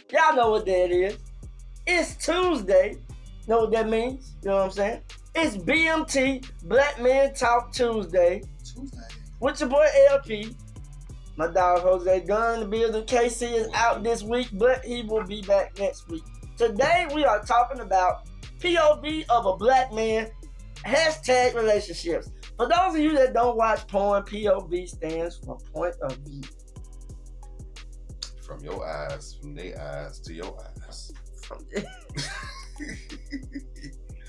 Y'all know what that is. It's Tuesday. Know what that means? You know what I'm saying? It's B.M.T. Black Men Talk Tuesday. With your boy LP. My dog Jose Dunn in the building. KC is out this week, but he will be back next week. Today we are talking about POV of a black man, hashtag relationships. For those of you that don't watch porn, POV stands for point of view. From your eyes, from their eyes to your eyes.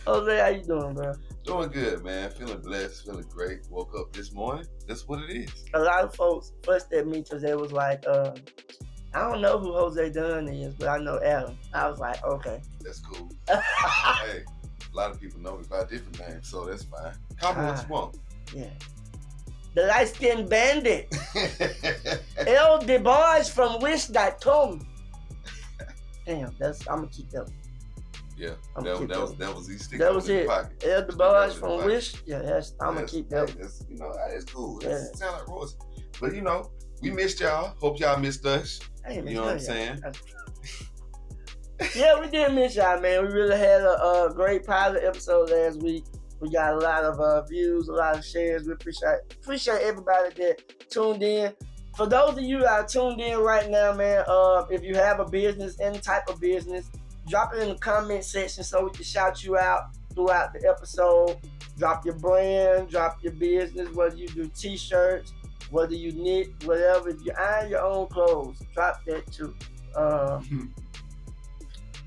Jose, how you doing, bro? Doing good, man. Feeling blessed, feeling great. Woke up this morning. That's what it is. A lot of folks first at me because they was like, I don't know who Jose Dunn is, but I know Adam. I was like, okay. That's cool. Hey, a lot of people know me by different names, so that's fine. Call me what you want. Yeah. The light-skinned bandit. El DeBarge from Wish.com. Damn, I'm gonna keep that. Yeah, that was easy. That was it. Pocket. El DeBarge from Wish. Yeah, I'm gonna keep that. That's, it's cool. It sounds like Royce. But we missed y'all. Hope y'all missed us. You know what I'm saying? Yeah, we did miss y'all, man. We really had a great pilot episode last week. We got a lot of views, a lot of shares. We appreciate everybody that tuned in. For those of you that are tuned in right now, man, if you have a business, any type of business, drop it in the comment section so we can shout you out throughout the episode. Drop your brand, drop your business, whether you do t-shirts, whether you knit, whatever. If you iron your own clothes, drop that too.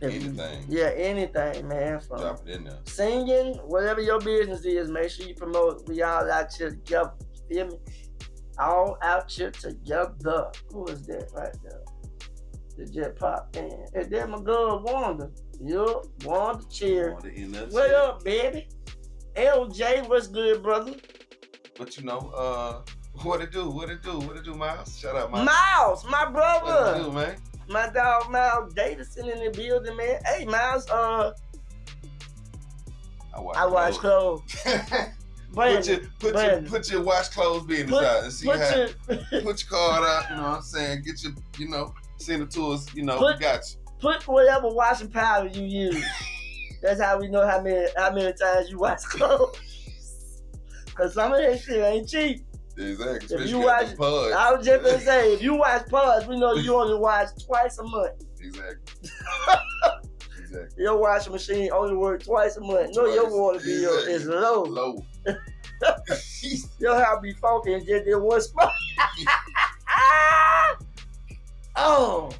Anything. Anything, man. From drop it in there. Singing, whatever your business is, make sure you promote. We all out here together. Feel me? All out here together. Who is that right there? The Jet Pop man. Is that my girl Wanda? Yup, Wanda Cheer. What up, baby? LJ, what's good, brother? But what it do, Miles? Shout out, Miles. Miles, my brother. What it do, man? My dog Miles Davison in the building, man. Hey, Miles, I wash clothes. Put your wash clothes business out and see put your card out, you know what I'm saying? Get your, send it to us, we got you. Put whatever washing powder you use. That's how we know how many times you wash clothes. Cause some of that shit ain't cheap. Exactly. If you wash, I was just gonna say, if you wash pods, we know you only wash twice a month. Exactly. Your washing machine only works twice a month. No, your water bill is low. Your house be funky and just in one spot. Oh.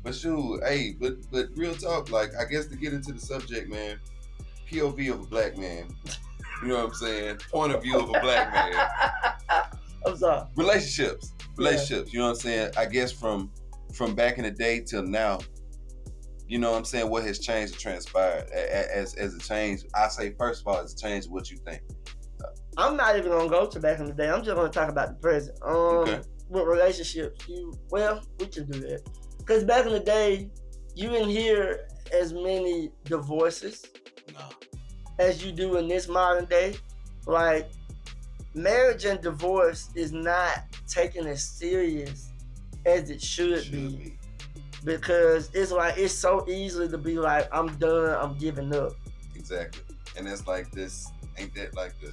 But shoot, hey, but real talk, like I guess to get into the subject, man, POV of a black man. You know what I'm saying? Point of view of a black man. I'm sorry. Relationships. You know what I'm saying? I guess from back in the day till now, you know what I'm saying? What has changed or transpired as a change? I say first of all, it's a change. What you think? I'm not even gonna go to back in the day. I'm just gonna talk about the present. Okay. With relationships, we can do that. Cause back in the day, you didn't hear as many divorces. No. As you do in this modern day. Like, marriage and divorce is not taken as serious as it should be. Because it's so easy to be like, I'm done, I'm giving up. Exactly. And it's like this, ain't that like the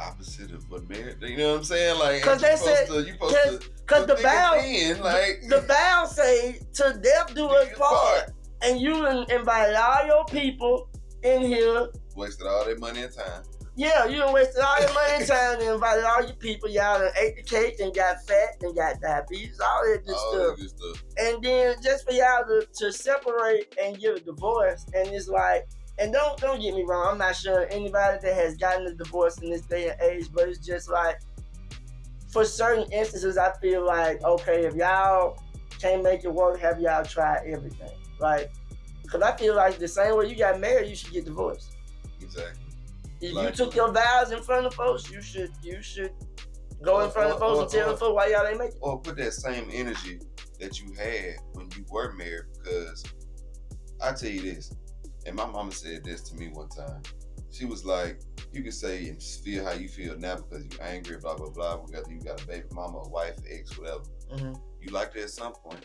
opposite of what marriage, you know what I'm saying? Like, because they said, because the vow say, to death do us part. And you invited all your people in here. Wasted all their money and time. Yeah, you done wasted all your money and time and invited all your people. Y'all done ate the cake and got fat and got diabetes, all that good stuff. And then just for y'all to separate and get a divorce, and it's like, and don't get me wrong, I'm not sure anybody that has gotten a divorce in this day and age, but it's just like, for certain instances, I feel like, okay, if y'all can't make it work, have y'all tried everything? Like, because I feel like the same way you got married, you should get divorced. Exactly. If you took your vows in front of folks, you should go in front of folks and tell them folks why y'all ain't make it. Or put that same energy that you had when you were married, because I tell you this, and my mama said this to me one time. She was like, you can say and feel how you feel now because you're angry, blah, blah, blah. Whether you got a baby mama, a wife, ex, whatever. Mm-hmm. You liked it at some point.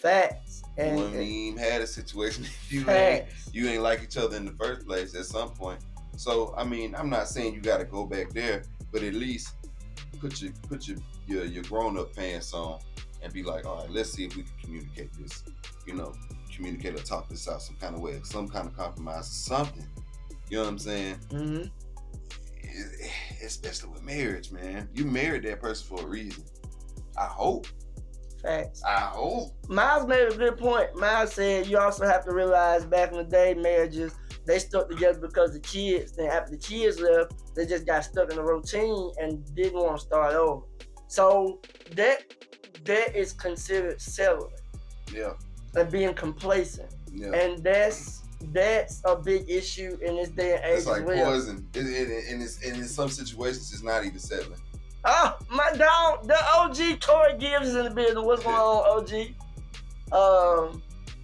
Facts. You And wouldn't even had a situation if you ain't like each other in the first place at some point. So I mean, I'm not saying you got to go back there, but at least put your grown up pants on and be like, all right, let's see if we can communicate this. You know, communicate or talk this out some kind of way, some kind of compromise, something. You know what I'm saying? Mm-hmm. Especially with marriage, man. You married that person for a reason. I hope. Facts. I hope. Miles made a good point. Miles said you also have to realize back in the day, marriages, they stuck together because of kids. Then after the kids left, they just got stuck in a routine and didn't want to start over. So that is considered settling. Yeah. And being complacent. Yeah. And that's a big issue in this day and age. It's like as well. poison. And in some situations, it's not even settling. Oh, my dog, the OG Corey Gibbs is in the building. What's going on, OG?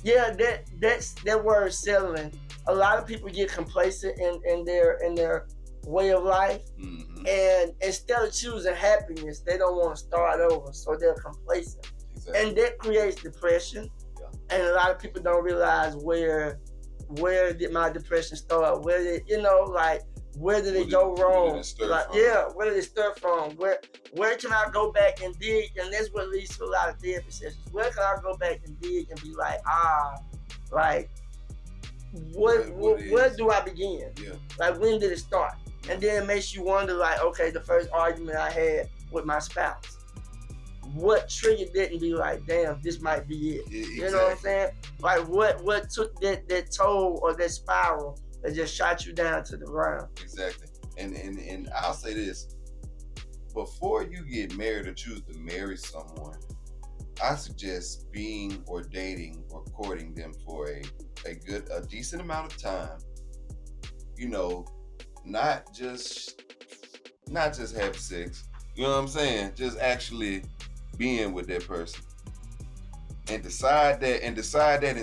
Yeah, that word settling. A lot of people get complacent in their way of life, mm-hmm. and instead of choosing happiness, they don't want to start over, so they're complacent, exactly. And that creates depression. Yeah. And a lot of people don't realize where did my depression start? Where did where did it go wrong? Where did it start from? Where can I go back and dig? And that's what leads to a lot of therapy sessions. Where can I go back and dig and be like, where do I begin? Yeah. Like, when did it start? And then it makes you wonder, like, okay, the first argument I had with my spouse, what triggered that and be like, damn, this might be it. Exactly. You know what I'm saying? Like, what took that toll or that spiral that just shot you down to the ground? Exactly. And I'll say this. Before you get married or choose to marry someone, I suggest being or dating or courting them for a decent amount of time. You know, not just have sex. You know what I'm saying? Just actually being with that person. And decide that in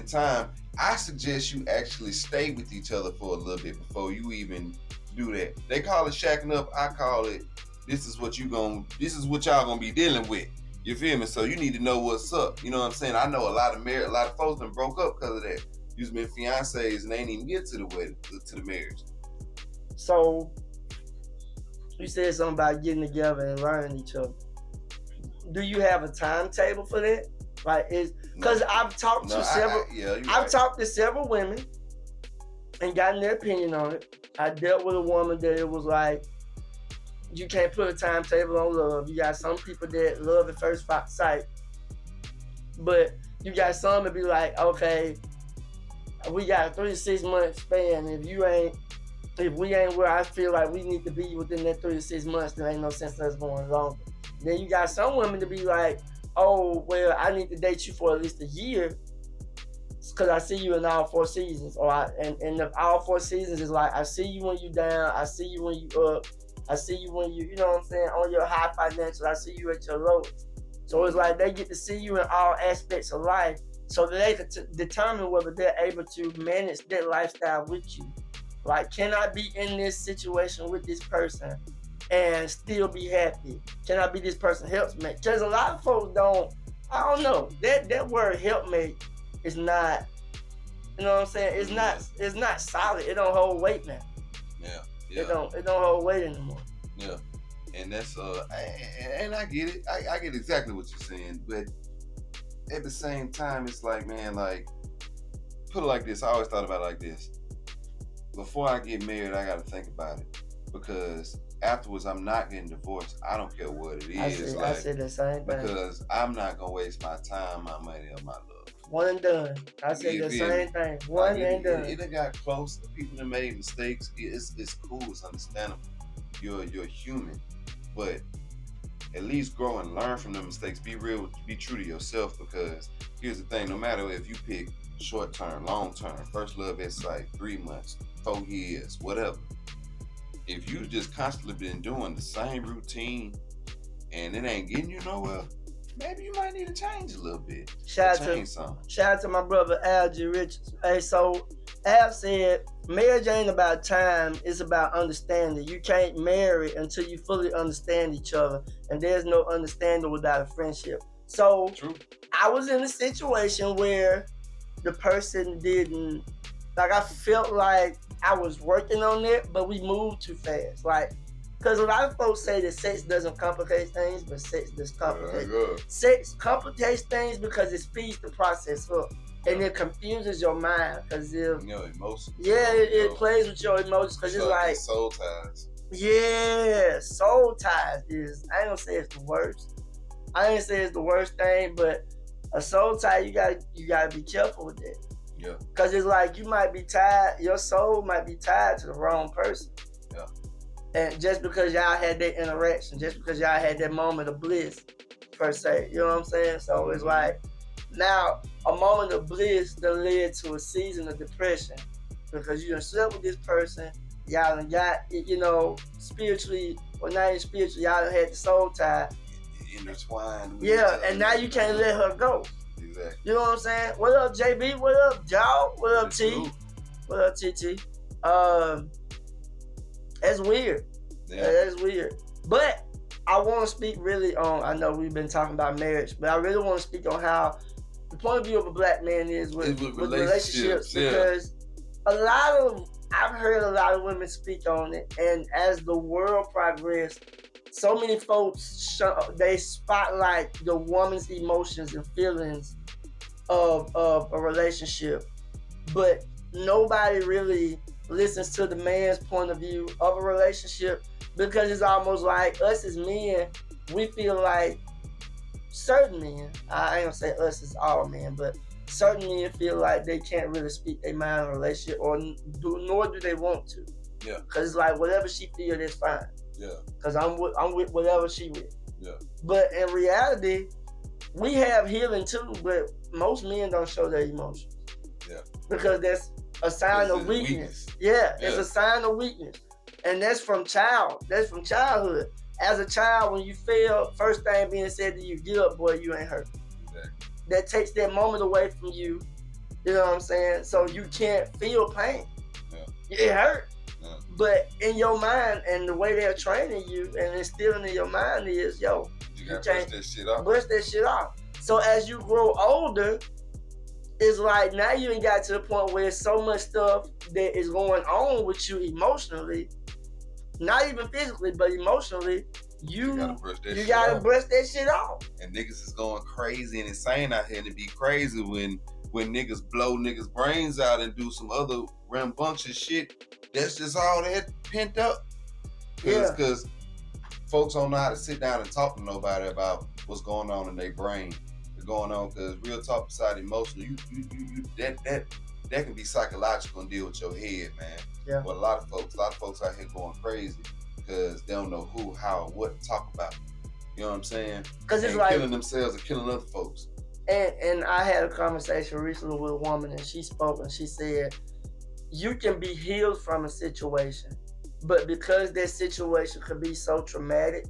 time. I suggest you actually stay with each other for a little bit before you even do that. They call it shacking up. I call it, this is what y'all gonna be dealing with. You feel me? So you need to know what's up. You know what I'm saying? I know a lot of folks that broke up because of that. You've been fiancés and they ain't even get to the wedding, to the marriage. So you said something about getting together and learning each other. Do you have a timetable for that? Like, because I've talked to several women and gotten their opinion on it. I dealt with a woman that it was like, you can't put a timetable on love. You got some people that love at first sight, but you got some that be like, okay, we got a 3 to 6 month span. If we ain't where I feel like we need to be within that 3 to 6 months, there ain't no sense in us going longer. Then you got some women to be like, oh, well, I need to date you for at least a year because I see you in all 4 seasons. And if all 4 seasons is like, I see you when you down, I see you when you up, I see you when you know what I'm saying, on your high financial, I see you at your lowest. So it's like they get to see you in all aspects of life so that they can determine whether they're able to manage their lifestyle with you. Like, can I be in this situation with this person and still be happy? Can I be this person helpmate? Because a lot of folks I don't know. That word helpmate is not, you know what I'm saying? It's not solid. It don't hold weight now. Yeah. It don't hold weight anymore. Yeah. And that's and I get it. I get exactly what you're saying. But at the same time, it's like, man, like, put it like this. I always thought about it like this. Before I get married, I got to think about it. Because afterwards, I'm not getting divorced. I don't care what it is. I said the same thing. Because I'm not going to waste my time, my money, or my love. One and done. I said the same thing. One and done. It got close. People that made mistakes. It's cool. It's understandable. You're human. But at least grow and learn from the mistakes. Be real. Be true to yourself. Because here's the thing. No matter if you pick short term, long term, first love at sight, 3 months, 4 years, whatever. If you just constantly been doing the same routine and it ain't getting you nowhere, maybe you might need to change a little bit. Shout out to my brother Al G. Richards. Hey, so Al said, marriage ain't about time, it's about understanding. You can't marry until you fully understand each other, and there's no understanding without a friendship. So true. I was in a situation where the person didn't, like, I felt like I was working on it, but we moved too fast. Like, because a lot of folks say that sex doesn't complicate things, but sex does complicate. Sex complicates things because it speeds the process up. And it confuses your mind because emotions. Yeah, it plays with your emotions because it's like soul ties. Yeah, soul ties is, I ain't gonna say it's the worst. I ain't say it's the worst thing, but a soul tie, you gotta be careful with that. Yeah. Cause it's like you might be tied, your soul might be tied to the wrong person. Yeah. And just because y'all had that interaction, just because y'all had that moment of bliss, per se, you know what I'm saying? So it's like now a moment of bliss that led to a season of depression because you done slept with this person, y'all done got, spiritually, or not even spiritually, y'all done had the soul tie. Intertwined. Yeah, and now you can't let her go. Exactly. You know what I'm saying? What up, JB? What up, y'all? What up, T? What up, TT? That's weird. Yeah. That's weird. But I want to speak really on, I know we've been talking about marriage, but I really want to speak on how the point of view of a black man is with relationships. Because I've heard a lot of women speak on it, and as the world progressed, so many folks, they spotlight the woman's emotions and feelings of a relationship, but nobody really listens to the man's point of view of a relationship, because it's almost like us as men, we feel like certain men, I ain't gonna say us as all men, but certain men feel like they can't really speak their mind in a relationship, nor do they want to. Yeah. Cause it's like whatever she feel, that's fine. Yeah. Cause I'm with whatever she with. Yeah. But in reality, we have healing too, but most men don't show their emotions. Yeah. Because that's a sign of weakness. Yeah, it's a sign of weakness. And that's from childhood. As a child, when you fail, first thing being said to you, get up, boy, you ain't hurt. Exactly. That takes that moment away from you. You know what I'm saying? So you can't feel pain. Yeah. It hurt. Yeah. But in your mind, and the way they're training you and instilling in your mind is, you gotta brush that shit off. Brush that shit off. So as you grow older, it's like now you ain't got to the point where there's so much stuff that is going on with you emotionally, not even physically, but emotionally. You gotta brush that shit off. And niggas is going crazy and insane out here, and it be crazy when niggas blow niggas' brains out and do some other rambunctious shit. That's just all that pent up. Cause folks don't know how to sit down and talk to nobody about what's going on in their brain. Going on, because real talk beside emotional, you that can be psychological and deal with your head, man. Yeah. But a lot of folks out here going crazy because they don't know who, how, what to talk about. You know what I'm saying? Because it's like killing themselves or killing other folks. And I had a conversation recently with a woman, and she spoke and she said, you can be healed from a situation, but because that situation could be so traumatic,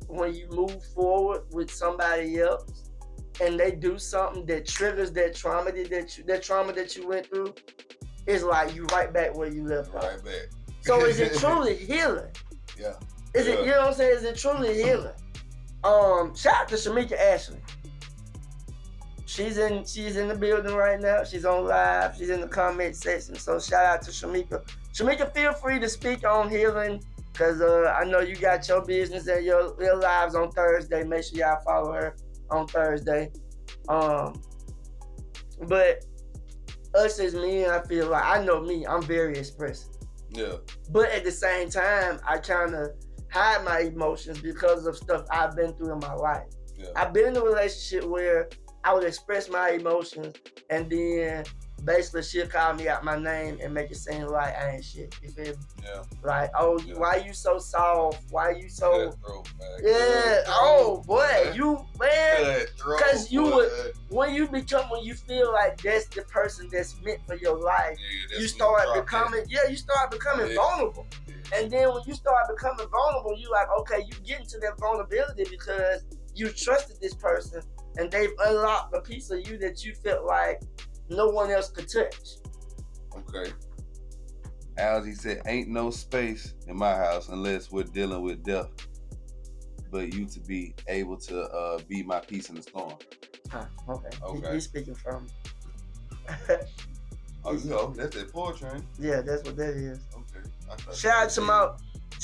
when you move forward with somebody else and they do something that triggers that trauma that you went through, it's like you right back where you left off. Right back. So is it truly healing? Yeah. Is it, you know what I'm saying? Is it truly healing? Shout out to Shamika Ashley. She's in the building right now. She's on live. She's in the comment section. So shout out to Shamika. Shamika, feel free to speak on healing, because I know you got your business and your lives on Thursday. Make sure y'all follow her on Thursday. But us as men, I feel like, I know me, I'm very expressive. Yeah. But at the same time, I kind of hide my emotions because of stuff I've been through in my life. Yeah. I've been in a relationship where I would express my emotions, and then basically she'll call me out my name and make it seem like I ain't shit. You feel me? Yeah. Like, why you so soft? Why you so... Yeah. Oh, boy. You, man. Because when you feel like that's the person that's meant for your life, you start becoming vulnerable. Yeah. And then when you start becoming vulnerable, you like, okay, you get into that vulnerability because you trusted this person and they've unlocked a piece of you that you felt like no one else could touch. Okay. Algie said, ain't no space in my house unless we're dealing with death, but you to be able to be my peace in the storm. Okay. He's speaking from. Oh, you know, that's that poetry. Yeah, that's what that is. Okay. Shout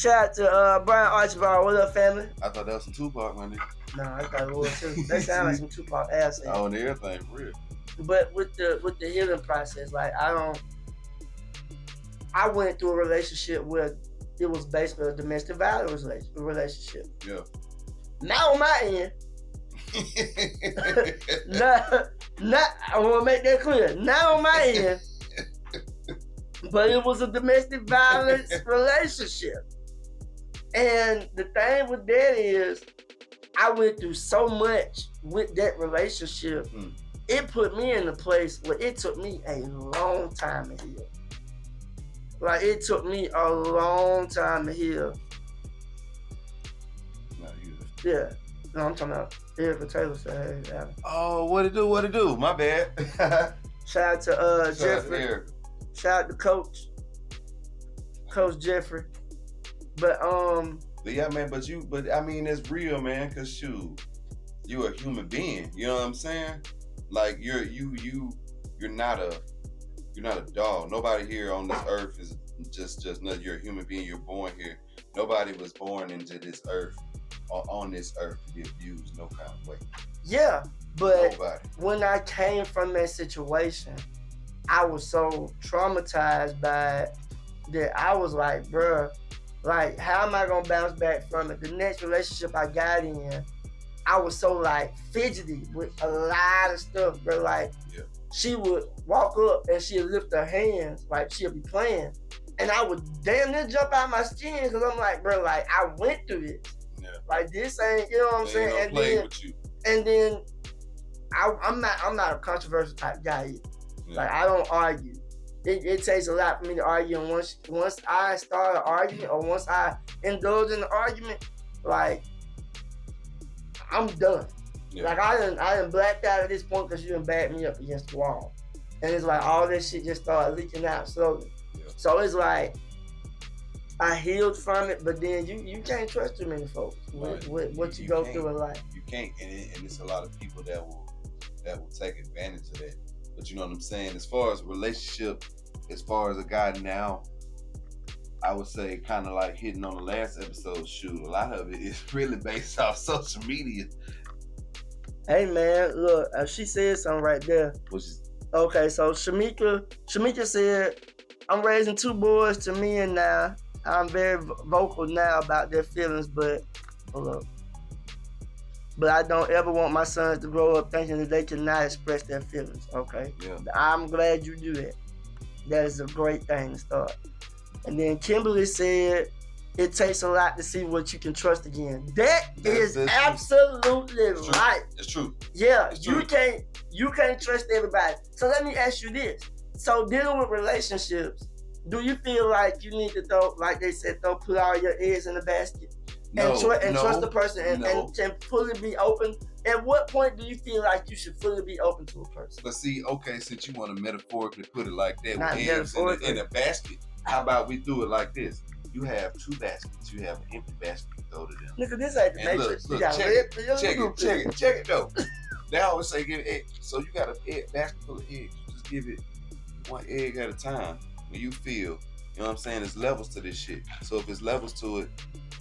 out to Brian Archibald. What up, family? I thought that was some Tupac money. No, I thought it was too. That sound like some Tupac ass. Oh, and everything, for real. But with the healing process, like I went through a relationship where it was basically a domestic violence relationship. Yeah. Now on my end, I want to make that clear. Now on my end, but it was a domestic violence relationship. And the thing with that is, I went through so much with that relationship. It put me in a place where it took me a long time to heal. Like, it took me a long time to heal. Not you. Yeah. No, I'm talking about Erica Taylor said, hey, Adam. Oh, what it do? My bad. Shout out to Jeffrey. Out to shout out to Coach Jeffrey. But yeah, man, but I mean, it's real, man, cause shoot, you're a human being. You know what I'm saying? Like you're not a dog. Nobody here on this earth is just nothing. You're a human being. You're born here. Nobody was born into this earth or on this earth to be abused no kind of way. Yeah, but nobody. When I came from that situation, I was so traumatized by it that I was like, bruh, like, how am I gonna bounce back from it? The next relationship I got in, I was so like fidgety with a lot of stuff, bro. Like, she would walk up and she'd lift her hands, like she'll be playing, and I would damn near jump out my skin because I'm like, bro, like I went through this. Yeah. Like this ain't, you know what I'm saying? And then I'm not a controversial type guy either. Yeah. Like I don't argue. It takes a lot for me to argue, and once I start an argument or once I indulge in the argument, like I'm done. Yeah. Like I done blacked out at this point because you done backed me up against the wall, and it's like all this shit just started leaking out slowly. Yeah. So it's like I healed from it, but then you can't trust too many folks with what you go through in life. You can't, and it's a lot of people that will take advantage of that. But you know what I'm saying? As far as relationship, as far as a guy now, I would say kind of like hitting on the last episode, shoot, a lot of it is really based off social media. Hey man, look, she said something right there. Okay, so Shamika said, I'm raising 2 boys to men now. I'm very vocal now about their feelings, but I don't ever want my sons to grow up thinking that they cannot express their feelings. Okay, yeah. I'm glad you do that. That is a great thing to start. And then Kimberly said, it takes a lot to see what you can trust again. That's absolutely right. It's true. Yeah, it's true. You can't trust everybody. So let me ask you this. So dealing with relationships, do you feel like you need to put all your eggs in the basket? Trust the person and fully be open? At what point do you feel like you should fully be open to a person? But see, okay, since you want to metaphorically put it like that, with eggs in a basket, how about we do it like this? You have 2 baskets. You have an empty basket you throw to them. Nigga, this ain't the Matrix. Look, check it though. They always say give egg. So you got a basket full of eggs. You just give it 1 egg at a time when you feel, you know what I'm saying, there's levels to this shit. So if it's levels to it,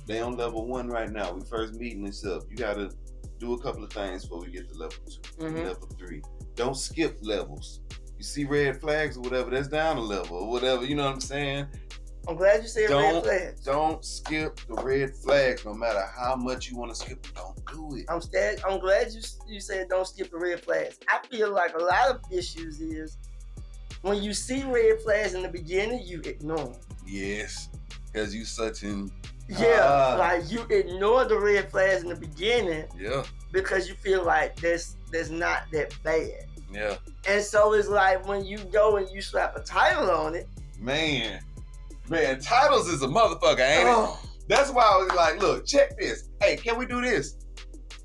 they on level 1 right now. We first meeting this up. You gotta do a couple of things before we get to level 2, level 3. Don't skip levels. You see red flags or whatever, that's down a level or whatever, you know what I'm saying? I'm glad you said red flags. Don't skip the red flags, no matter how much you want to skip them. Don't do it. I'm glad you said don't skip the red flags. I feel like a lot of issues is when you see red flags in the beginning, you ignore them. Yes, because you such an... Yeah, like you ignore the red flags in the beginning. Yeah. Because you feel like there's not that bad. Yeah. And so it's like when you go and you slap a title on it. Man, titles is a motherfucker, ain't it? That's why I was like, look, check this. Hey, can we do this?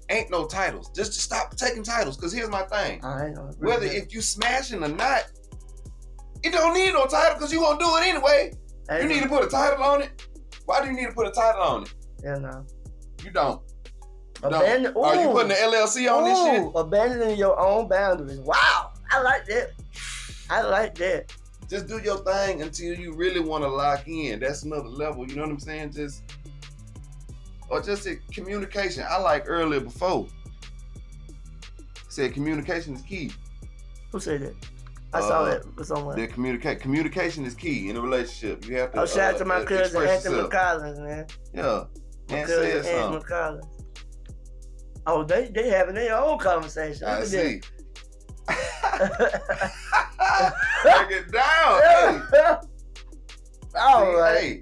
Ain't no titles. Just stop taking titles. Because here's my thing. Whether if you smashing or not, it don't need no title because you won't do it anyway. You need to put a title on it. Why do you need to put a title on it? Yeah, no. You don't. Abandon. Are you putting the LLC on this shit? Abandoning your own boundaries. Wow, I like that. Just do your thing until you really want to lock in. That's another level. You know what I'm saying? Just communication. I like earlier before said communication is key. Who said that? I saw that somewhere. Communication is key in a relationship. You have to. Shout out to my cousin Anthony McCollins, man. Yeah, my cousin Anthony McCollins. Oh, they having their own conversation. I see. Break it down. Hey. All right. Hey.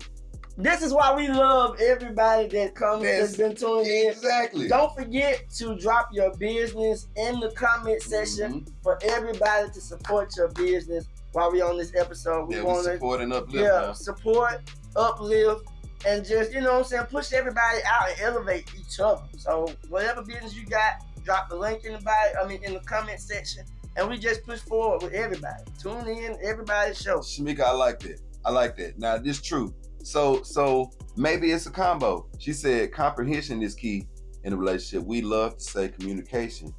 This is why we love everybody that comes that's been tuning in. Exactly. Don't forget to drop your business in the comment section for everybody to support your business while we on this episode. We want to support and uplift. Support, uplift, and just, you know what I'm saying, push everybody out and elevate each other. So whatever business you got, drop the link in the comment section, and we just push forward with everybody. Tune in, everybody's show. Shamika, I like that. Now, this is true. So maybe it's a combo. She said comprehension is key in a relationship. We love to say communication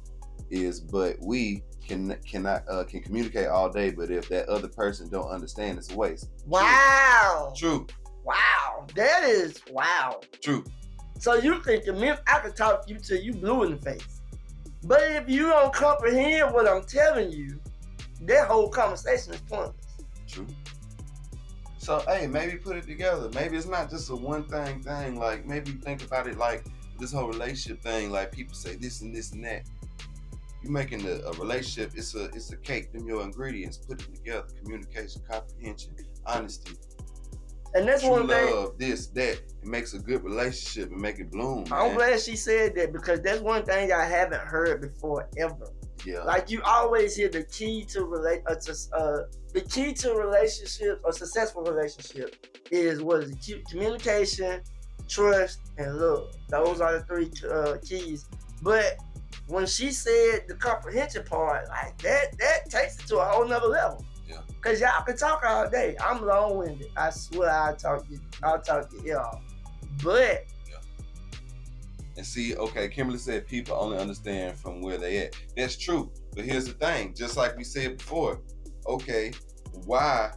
is, but we can communicate all day. But if that other person don't understand, it's a waste. Wow. True. Wow. That is wow. True. So you think I can talk to you till you blue in the face, but if you don't comprehend what I'm telling you, that whole conversation is pointless. True. So, hey, maybe put it together. Maybe it's not just a one-thing. Like, maybe think about it like this whole relationship thing. Like, people say this and this and that. You making a relationship, it's a cake. Them your ingredients. Put it together. Communication, comprehension, honesty. And that's one thing. Love, this, that. It makes a good relationship and make it bloom. I'm glad she said that, because that's one thing I haven't heard before ever. Yeah. Like, you always hear the key to relationships or successful relationship is communication, trust, and love. Those are the three keys. But when she said the comprehension part, like that takes it to a whole nother level. Yeah. Cause y'all can talk all day. I'm long-winded. I swear I'll talk to y'all. But and see, okay, Kimberly said people only understand from where they at. That's true. But here's the thing, just like we said before, okay, why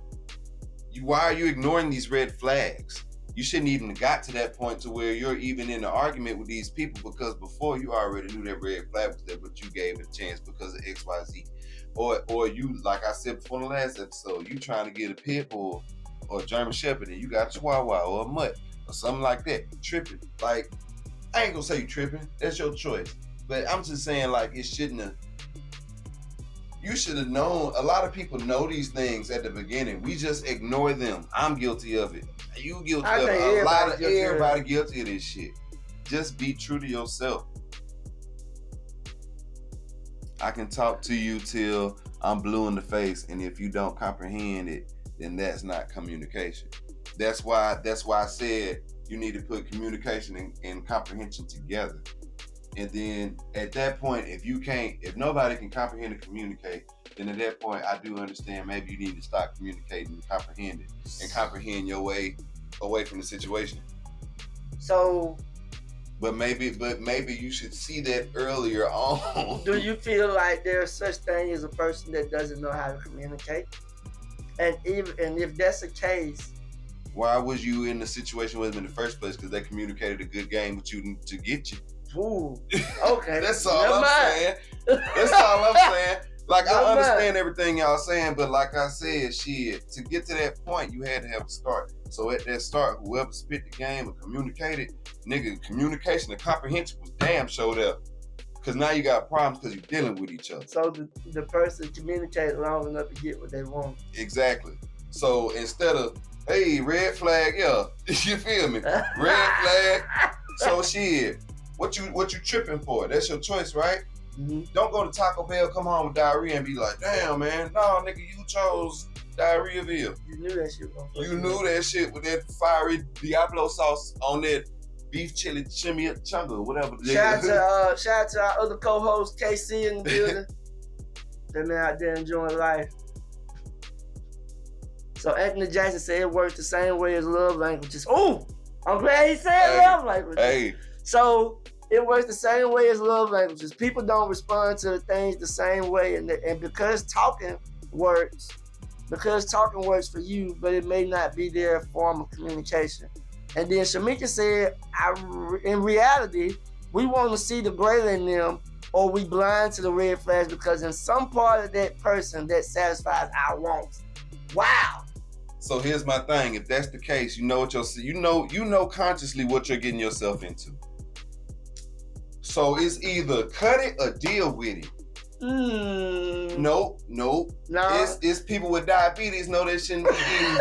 are you ignoring these red flags? You shouldn't even have got to that point to where you're even in an argument with these people, because before you already knew that red flag was there, but you gave it a chance because of XYZ. Or you, like I said before in the last episode, you trying to get a pit bull or a German Shepherd and you got a Chihuahua or a mutt or something like that. Tripping. Like, I ain't gonna say you tripping. That's your choice. But I'm just saying, like, it shouldn't have. You should have known. A lot of people know these things at the beginning. We just ignore them. I'm guilty of it. You guilty of it. Everybody guilty of this shit. Just be true to yourself. I can talk to you till I'm blue in the face, and if you don't comprehend it, then that's not communication. That's why I said you need to put communication and comprehension together. And then at that point, if nobody can comprehend and communicate, then at that point, I do understand maybe you need to stop communicating and comprehend your way away from the situation. So, but maybe you should see that earlier on. Do you feel like there's such thing as a person that doesn't know how to communicate? And if that's the case, why was you in the situation with them in the first place? Because they communicated a good game with you to get you. Ooh, okay. That's all I'm saying. That's all I'm saying. Like, I understand everything y'all saying, but like I said, shit, to get to that point, you had to have a start. So at that start, whoever spit the game or communicated, nigga, communication and comprehension was damn showed up. Because now you got problems because you're dealing with each other. So the person communicated long enough to get what they want. Exactly. So instead of, hey, red flag, yeah, you feel me? Red flag. So shit, what you tripping for? That's your choice, right? Mm-hmm. Don't go to Taco Bell, come home with diarrhea and be like, damn, man, no, nigga, you chose Diarrheaville. You knew that shit. You knew that shit with that fiery Diablo sauce on that beef chili chimichanga, whatever. Shout out to our other co-host, KC, in the building. That man out there enjoying life. So Anthony Jackson said it works the same way as love languages. Ooh, I'm glad he said love languages. Hey. So It works the same way as love languages. People don't respond to the things the same way, and because talking works for you, but it may not be their form of communication. And then Shamika said, in reality, we want to see the greater in them, or we blind to the red flags because in some part of that person that satisfies our wants. Wow. So here's my thing. If that's the case, you know what you know consciously what you're getting yourself into. So it's either cut it or deal with it. Nope. No. It's people with diabetes know they shouldn't be eating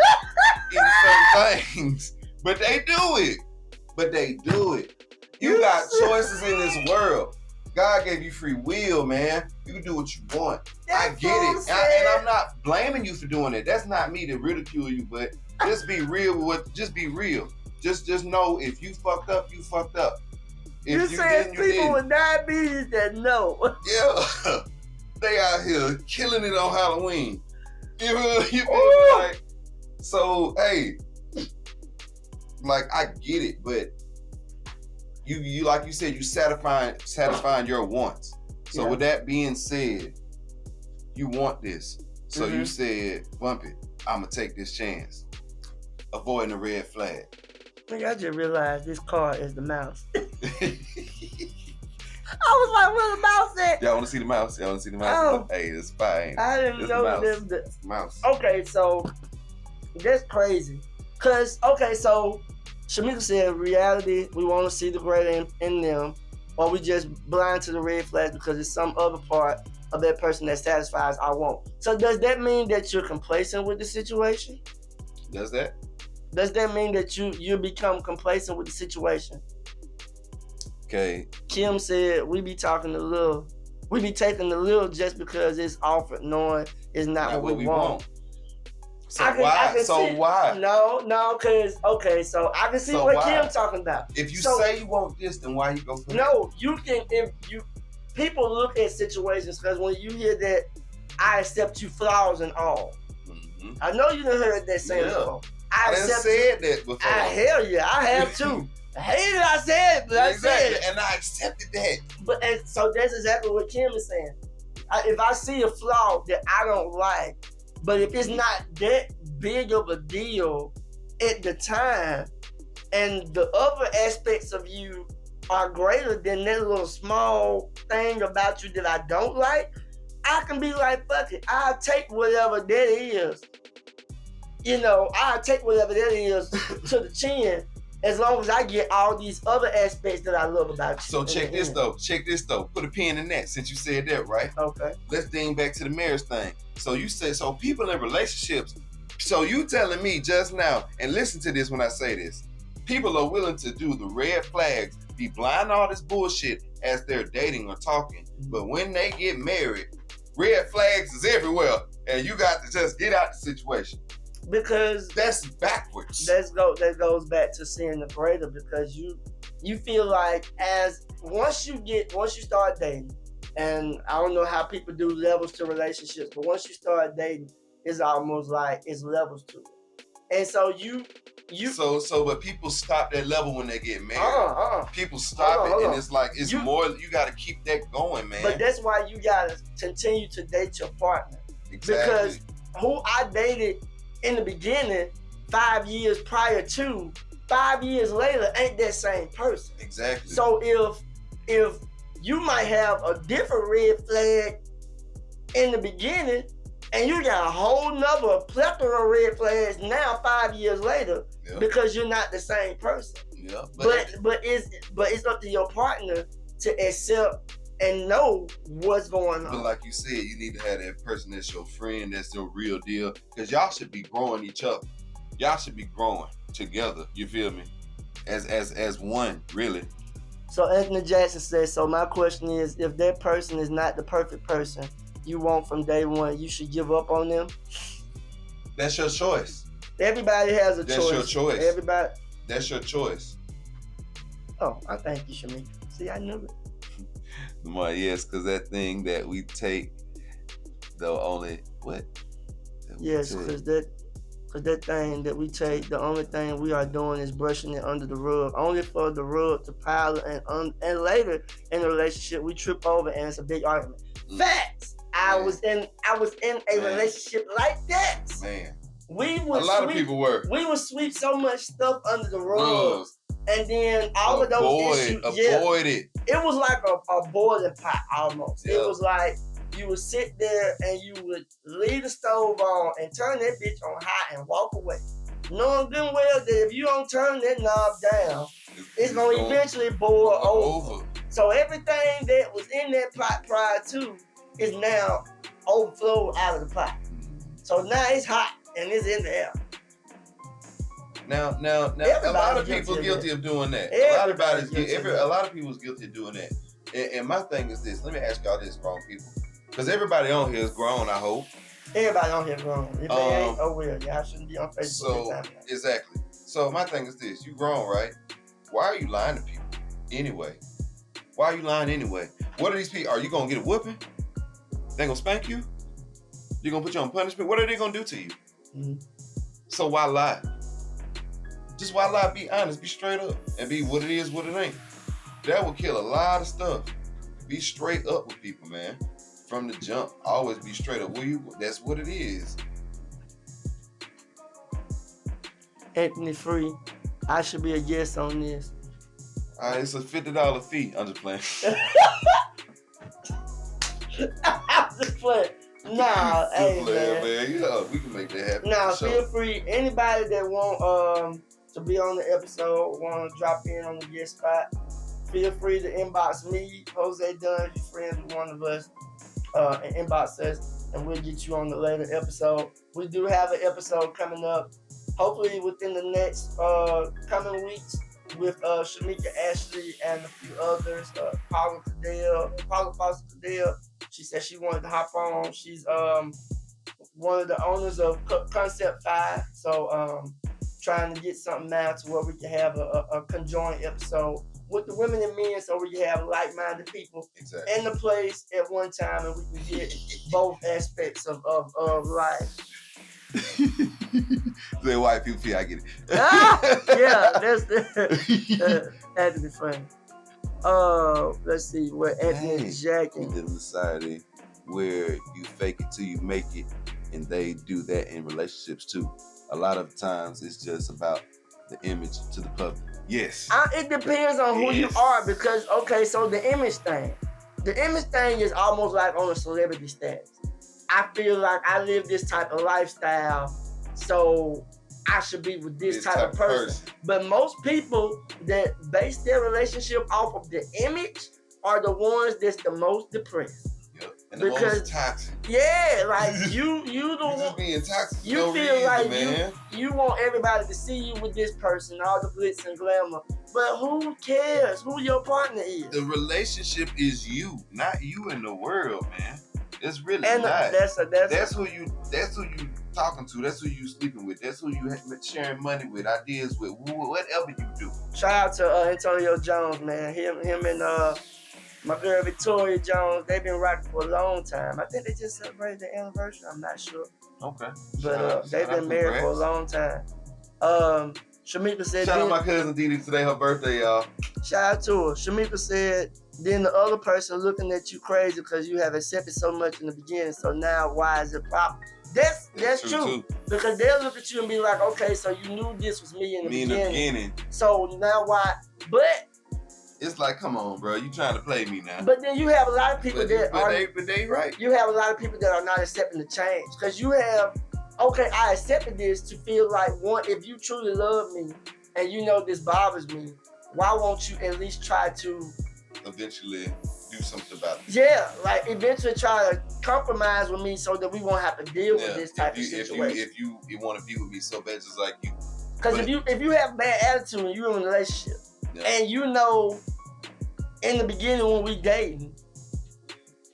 certain things. But they do it. You got choices in this world. God gave you free will, man. You can do what you want. I get it. And I'm not blaming you for doing it. That's not me to ridicule you, but just be real just be real. Just know if you fucked up, you fucked up. If you said people with diabetes that know. Yeah. They out here killing it on Halloween. You feel like, so hey, like I get it, but you like you said, you satisfying your wants. So with that being said, you want this. So you said, bump it. I'ma take this chance. Avoiding the red flag. I just realized this car is the mouse. I was like, where's the mouse at? Y'all want to see the mouse? Oh. Hey, it's fine. I didn't know the mouse. Okay, so that's crazy. So Shamika said, reality, we want to see the greater in them, or we just blind to the red flags because it's some other part of that person that satisfies our want. So does that mean that you're complacent with the situation? Does that? Does that mean that you become complacent with the situation? Okay. Kim said we be taking a little just because it's offered, knowing it's not what we want. So why? No, because so I can see what Kim's talking about. If you say you want this, then why you go for No, you can. If you people look at situations, because when you hear that, I accept you flaws and all. Mm-hmm. I know you done heard that saying before. I done said that before. Hell yeah, I have too. I hated it, I said it, but I said it. And I accepted that. But so that's exactly what Kim is saying. If I see a flaw that I don't like, but if it's not that big of a deal at the time, and the other aspects of you are greater than that little small thing about you that I don't like, I can be like, fuck it, I'll take whatever that is. I'll take whatever that is to the chin, as long as I get all these other aspects that I love about you. So check this though. Put a pin in that since you said that, right? Okay. Let's ding back to the marriage thing. So you said, so people in relationships, so you telling me just now, and listen to this when I say this, people are willing to do the red flags, be blind to all this bullshit as they're dating or talking. But when they get married, red flags is everywhere, and you got to just get out the situation. Because that's backwards. That goes back to seeing the greater, because you feel like once you start dating, and I don't know how people do levels to relationships, but once you start dating, it's almost like it's levels to it. And so but people stop that level when they get married. People stop it, and it's like more. You got to keep that going, man. But that's why you got to continue to date your partner. Exactly. Because who I dated in the beginning, 5 years prior to, 5 years later, ain't that same person. Exactly. So if you might have a different red flag in the beginning, and you got a whole nother plethora of red flags now 5 years later, because you're not the same person. Yeah. But it's up to your partner to accept and know what's going on. But like you said, you need to have that person that's your friend, that's your real deal, because y'all should be growing each other. Y'all should be growing together. You feel me? As one, really. So Anthony Jackson says, so my question is, if that person is not the perfect person you want from day one, you should give up on them? That's your choice. Everybody has a choice. That's your choice. Everybody. That's your choice. Oh, I thank you, Shamika. See, I knew it. Well, yes, because that thing that we take, the only what? Yes, because that Because that thing that we take, the only thing we are doing is brushing it under the rug, only for the rug to pile and later in the relationship we trip over and it's a big argument. Facts. I was in a relationship like that. Man. We would a lot of people were. We would sweep so much stuff under the rug. And then all of those issues. Avoid it. It was like a boiling pot almost. Yep. It was like you would sit there and you would leave the stove on and turn that bitch on high and walk away. Knowing good and well that if you don't turn that knob down, it's going to eventually boil over. So everything that was in that pot prior to is now overflowed out of the pot. So now it's hot and it's in the air. Now, a lot of people guilty of doing that. A lot of people's guilty of doing that. And my thing is this. Let me ask y'all this, grown people. Because everybody on here is grown, I hope. Everybody on here is grown. If they ain't, oh well. Y'all shouldn't be on Facebook. So, exactly. So my thing is this. You grown, right? Why are you lying to people anyway? Why are you lying anyway? What are these people? Are you going to get a whooping? They going to spank you? They're going to put you on punishment? What are they going to do to you? Mm-hmm. So why lie? Just why lie? Be honest. Be straight up. And be what it is, what it ain't. That will kill a lot of stuff. Be straight up with people, man. From the jump. Always be straight up. That's what it is. Anthony Free, I should be a guest on this. It's a $50 fee. I'm just playing. I'm just playing. Nah, hey, man. Yeah, we can make that happen. Nah, feel free. Anybody that want to be on the episode, want to drop in on the guest spot, feel free to inbox me, Jose Dunn, if you're friends with one of us, and inbox us, and we'll get you on the later episode. We do have an episode coming up, hopefully within the next coming weeks, with Shamika Ashley and a few others. Paula Foster Cadell. She said she wanted to hop on. She's one of the owners of Concept 5. So trying to get something now to where we can have a conjoined episode with the women and men, so we can have like-minded people in the place at one time, and we can get both aspects of life. Say white people feel, I get it. Yeah, that's had to be funny. Let's see where Anthony Jack in the society where you fake it till you make it, and they do that in relationships too. A lot of times it's just about the image to the public. Yes. It depends on who you are, because so the image thing is almost like on a celebrity status. I feel like I live this type of lifestyle, so I should be with this type of person. But most people that base their relationship off of the image are the ones that's the most depressed. Yep. And the most toxic. Yeah, like you the one just being toxic. You no feel reason, like man. you want everybody to see you with this person, all the glitz and glamour. But who cares who your partner is? The relationship is you, not you in the world, man. It's really not. That's who you talking to. That's who you sleeping with. That's who you sharing money with, ideas with, whatever you do. Shout out to Antonio Jones, man. Him and my girl Victoria Jones. They've been rocking for a long time. I think they just celebrated their anniversary. I'm not sure. Okay. But they've been married for a long time. Shamika said. Shout out my cousin Didi today, her birthday, y'all. Shout out to her. Shamika said, then the other person looking at you crazy because you have accepted so much in the beginning. So now, why is it problem? That's true. Because they'll look at you and be like, okay, so you knew this was me in the beginning. So now why? But it's like, come on, bro, you trying to play me now. But then you have a lot of people but they right. You have a lot of people that are not accepting the change. Because you have, okay, I accepted this to feel like, one, if you truly love me and you know this bothers me, why won't you at least try to eventually do something about it? Yeah, like eventually try to compromise with me so that we won't have to deal with this type of situation. If you want to be with me so bad, just like you. Because if you have bad attitude and you're in a relationship, and you know in the beginning when we dating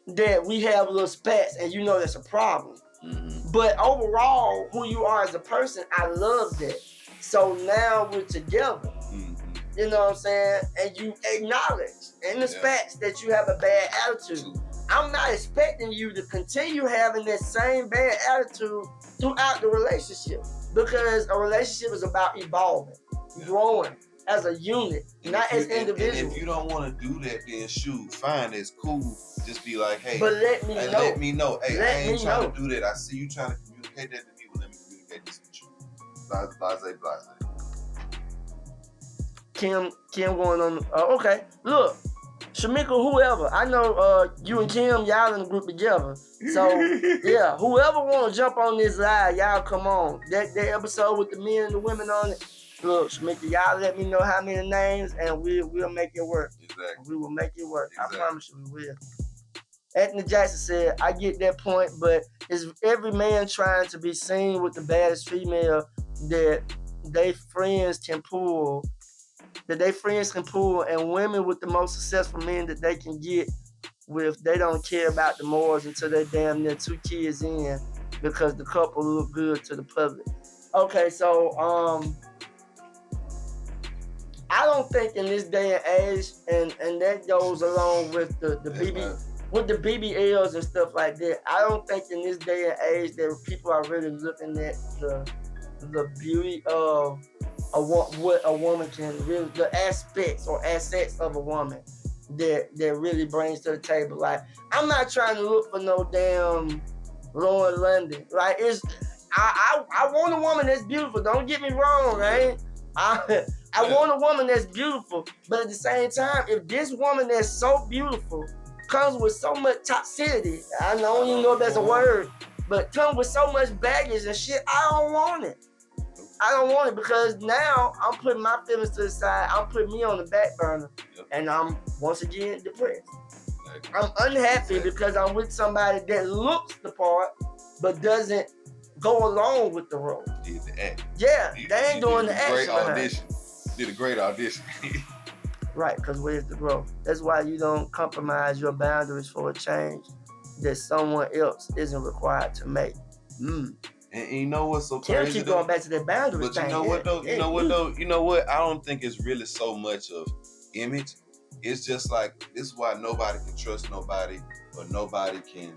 that we have little spats and you know that's a problem. Mm-hmm. But overall, who you are as a person, I love that. So now we're together. Mm-hmm. You know what I'm saying? And you acknowledge in the spats that you have a bad attitude. I'm not expecting you to continue having that same bad attitude throughout the relationship. Because a relationship is about evolving, growing as a unit, not as individuals. And if you don't want to do that, then shoot, fine, it's cool. Just be like, hey, but let me know. Hey, I ain't trying to do that. I see you trying to communicate that to me. Well, let me communicate this with you. Blase. Kim going on. Okay, look, Shamika, whoever. I know you and Kim, y'all in the group together. So, yeah, whoever want to jump on this live, y'all come on. That episode with the men and the women on it. Look, Shamika, y'all let me know how many names, and we'll make it work. Exactly. We will make it work. Exactly. I promise you we will. Anthony Jackson said, I get that point, but is every man trying to be seen with the baddest female that they friends can pull, and women with the most successful men that they can get with, they don't care about the morals until they damn near 2 kids in because the couple look good to the public. Okay, so I don't think in this day and age, and that goes along with the BBLs and stuff like that. I don't think in this day and age that people are really looking at the beauty of what a woman can really, the aspects or assets of a woman that really brings to the table. Like, I'm not trying to look for no damn Lauren London. Like, I want a woman that's beautiful. Don't get me wrong, right? I want a woman that's beautiful, but at the same time, if this woman that's so beautiful comes with so much toxicity, I don't even know if that's a word, but comes with so much baggage and shit, I don't want it. I don't want it because now I'm putting my feelings to the side. I'm putting me on the back burner, and I'm once again depressed. I'm unhappy because I'm with somebody that looks the part but doesn't go along with the role. Did the act. Yeah, they ain't doing the action. Great audition. Did a great audition. Right, because where's the growth? That's why you don't compromise your boundaries for a change that someone else isn't required to make. And you know what's so Can't crazy? Keep going back to that boundaries but thing. You know what though? You know what? I don't think it's really so much of image. It's just like, this is why nobody can trust nobody, or nobody can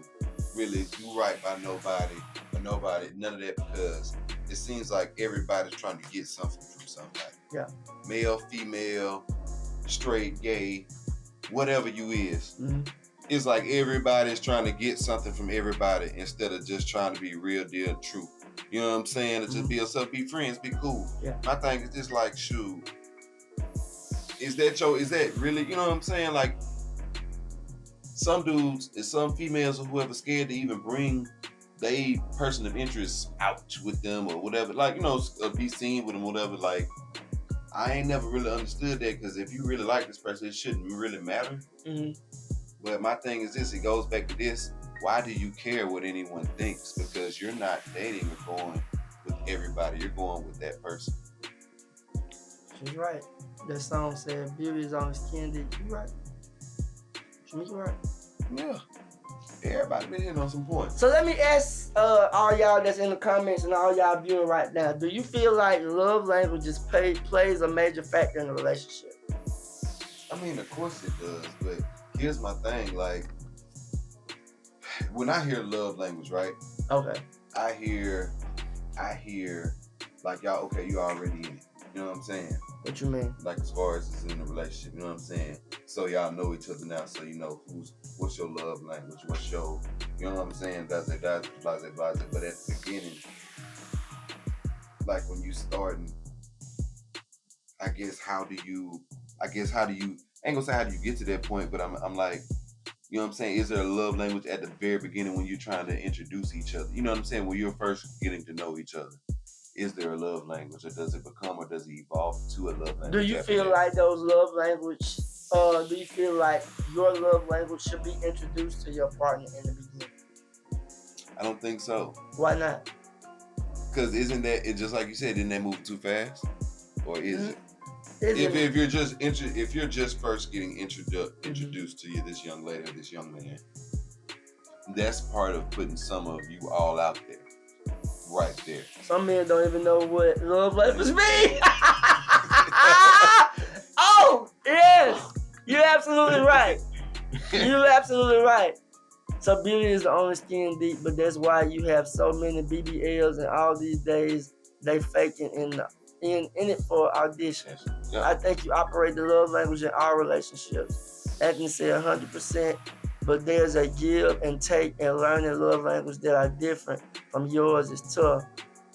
really do right by nobody, or none of that, because it seems like everybody's trying to get something from somebody. Yeah. Male, female, straight, gay, whatever you is. Mm-hmm. It's like everybody's trying to get something from everybody instead of just trying to be real deal true. You know what I'm saying? To just be yourself, be friends, be cool. Yeah. My thing is just like, shoot, is that really, you know what I'm saying? Like, some dudes and some females or whoever scared to even bring they person of interest out with them or whatever, like, you know, be seen with them, whatever. Like, I ain't never really understood that, because if you really like this person, it shouldn't really matter. Mm-hmm. But my thing is this, it goes back to this. Why do you care what anyone thinks? Because you're not dating or going with everybody. You're going with that person. She's right. That song said, beauty is on the skin deep. You right. Shamika right. Yeah. Everybody been hitting on some points. So let me ask all y'all that's in the comments and all y'all viewing right now, do you feel like love languages plays a major factor in a relationship? I mean, of course it does, but here's my thing, like, when I hear love language, right? Okay. I hear, like, y'all, okay, you already in it. You know what I'm saying? What you mean? Like, as far as it's in a relationship, you know what I'm saying? So y'all know each other now, so you know what's your love language, what's your, you know what I'm saying? Blah, blah, blah, blah, blah. But at the beginning, like, when you starting, I guess how do you, I ain't gonna say how do you get to that point, but I'm like, you know what I'm saying? Is there a love language at the very beginning when you're trying to introduce each other? You know what I'm saying? When you're first getting to know each other. Is there a love language, or does it become, or does it evolve to a love language? Do you feel like those love language, do you feel like your love language should be introduced to your partner in the beginning? I don't think so. Why not? Because isn't that, it just like you said, isn't that moving too fast? Or is it? If you're just first getting introduced to you, this young lady or this young man, that's part of putting some of you all out there. Right there. Some men don't even know what love language means. Oh, yes. You're absolutely right. You're absolutely right. So beauty is the only skin deep, but that's why you have so many BBLs and all these days they faking in it for auditions. Yeah. I think you operate the love language in all relationships. Anthony said 100%, but there's a give and take and learning love language that are different from yours is tough.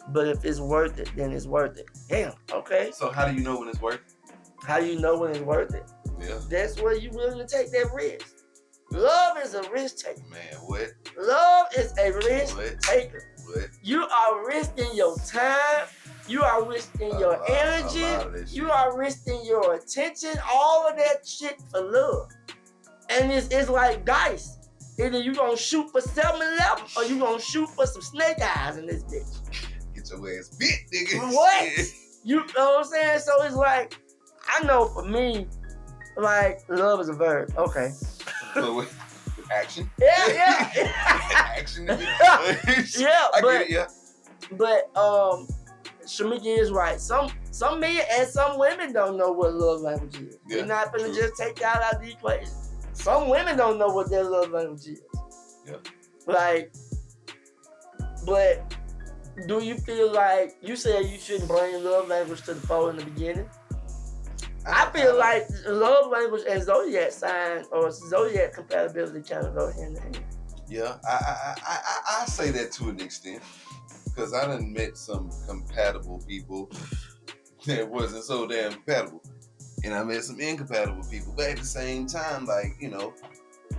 But if it's worth it, then it's worth it. Damn, okay. So how do you know when it's worth it? How do you know when it's worth it? Yeah. That's where you're willing to take that risk. Love is a risk taker. Man, what? Love is a risk taker. What? You are risking your time. You are risking your energy. You are risking your attention. All of that shit for love. And it's like dice. Either you gonna shoot for 7-Eleven or you gonna shoot for some snake eyes in this bitch. Get your ass bit, nigga. What? You know what I'm saying? So it's like, I know for me, like, love is a verb. Okay. So, action? Yeah. Action, nigga. Yeah, I get it, yeah. But Shamika is right. Some men and some women don't know what love language is. Yeah, We're not gonna true. just take that out of the equation. Some women don't know what their love language is. Yeah. Like, but do you feel like you said you shouldn't bring love language to the fore in the beginning? I feel like love language and zodiac sign or zodiac compatibility kind of go hand in hand. Yeah, I say that to an extent. Because I done met some compatible people that wasn't so damn compatible. And I met some incompatible people. But at the same time, like, you know,